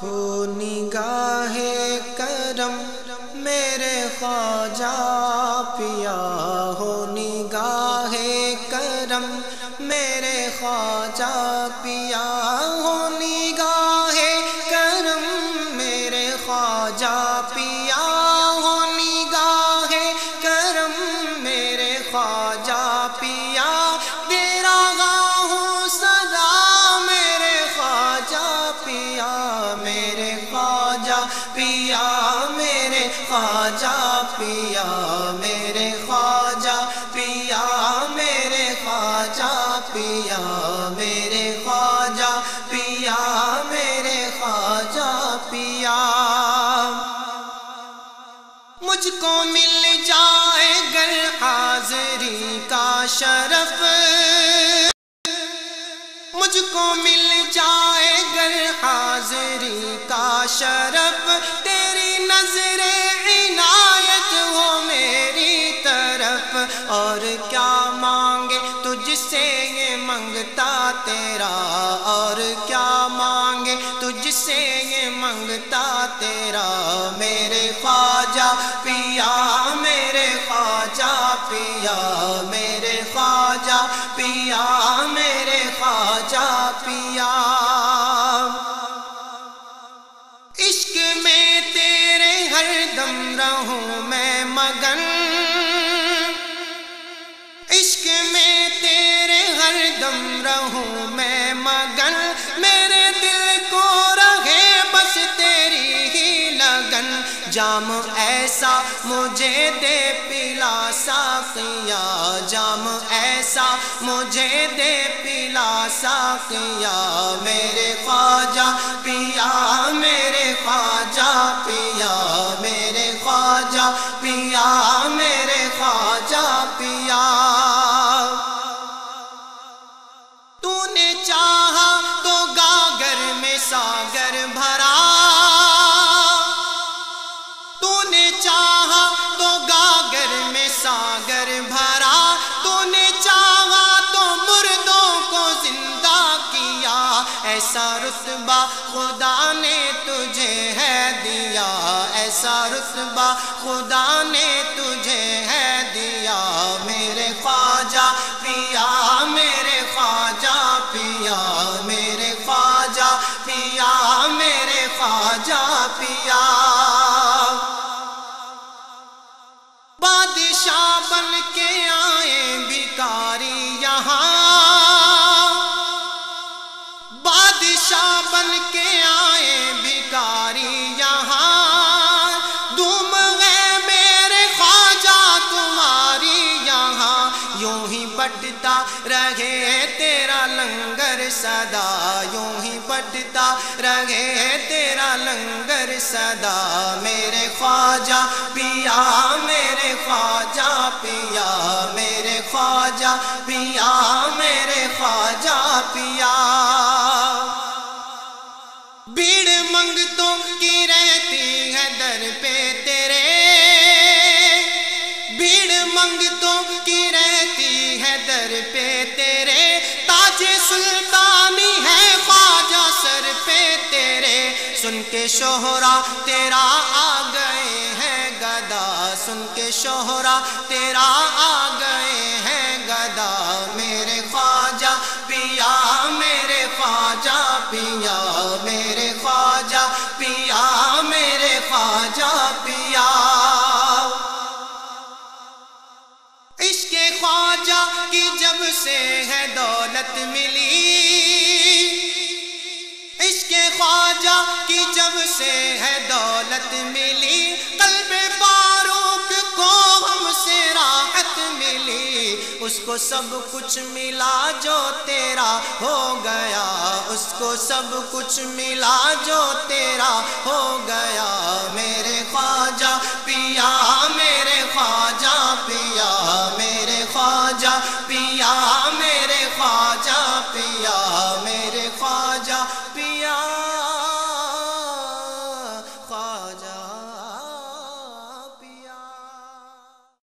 ہو نگاہ کرم میرے خواجہ پیا، ہو نگاہ کرم میرے خواجہ پیا، ہو نگاہ کرم میرے خواجہ پیا، ہو نگاہ کرم میرے خواجہ پیا، تیرا گاہوں صدا میرے خواجہ پیا، میرے خواجہ پیا، میرے خواجہ پیا، میرے خواجہ پیا، میرے خواجہ پیا، میرے خواجہ پیا، میرے خواجہ پیا۔ مجھ کو مل جائے گر حاضری کا شرف، مجھ کو مل جائے گر حاضری کا شرف، تیری نظر عنایت ہو میری طرف، اور کیا مانگے تجھ سے یہ منگتا تیرا، اور کیا مانگے تجھ سے یہ منگتا تیرا، میرے خواجہ پیا، میرے خواجہ پیا، میرے خواجہ پیا، میرے خواجہ پیا۔ عشق میں تیرے ہر دم رہوں میں مگن، عشق میں تیرے ہر دم رہوں میں مگن، میرے دل کو رہے بس تیری ہی لگن، جام ایسا مجھے دے پلا ساقیا، جام ایسا مجھے دے پلا ساقیا، میرے خواجہ پیا، میرے خواجہ پیا، میرے خواجہ پیا، میرے خواجہ پیا۔ تو نے چاہا تو گاگر میں ساگر بھرا، تو نے چاہا تو گاگر میں ساگر بھرا، تو نے چاہا تو مردوں کو زندہ کیا، ایسا رتبہ خدا نے تجھے ہے دیا، ایسا رتبہ خدا نے تجھے ہے دیا، میرے خواجہ پیا، میرے خواجہ پیا، میرے خواجہ پیا، میرے خواجہ پیا۔ بادشاہ بن کے آئے بھکاری یہاں، بادشاہ بن کے آئے بھکاری یہاں، دھوم ہے میرے خواجہ تمہاری یہاں، یوں ہی بٹتا رہے تیرا لنگر سدا، یوں ہی بٹتا رہے تیرا لنگر سدا، میرے خواجہ پیا، میرے خواجہ پیا، میرے خواجہ پیا، میرے خواجہ پیا۔ بھیڑ منگتوں کی رہتی ہے در پہ تیرے، بھیڑ منگتوں کی رہتی ہے در پہ تیرے، تاج سلطانی ہے خواجہ سر پہ تیرے، سن کے شہرا تیرا آ گئے ہیں گدا، سن کے شہرا تیرا آ گئے ہیں گدا، میرے خواجہ پیا، میرے خواجہ پیا، میرے خواجہ پیا، میرے خواجہ پیا۔ عشق خواجہ کی جب سے ہے دولت ملی، عشق خواجہ کی جب سے ہے دولت ملی، قلب فاروق کو ہم سے راحت ملی، اس کو سب کچھ ملا جو تیرا ہو گیا، اس کو سب کچھ ملا جو تیرا ہو گیا، میرے خواجہ پیا، میرے خواجہ پیا، میرے خواجہ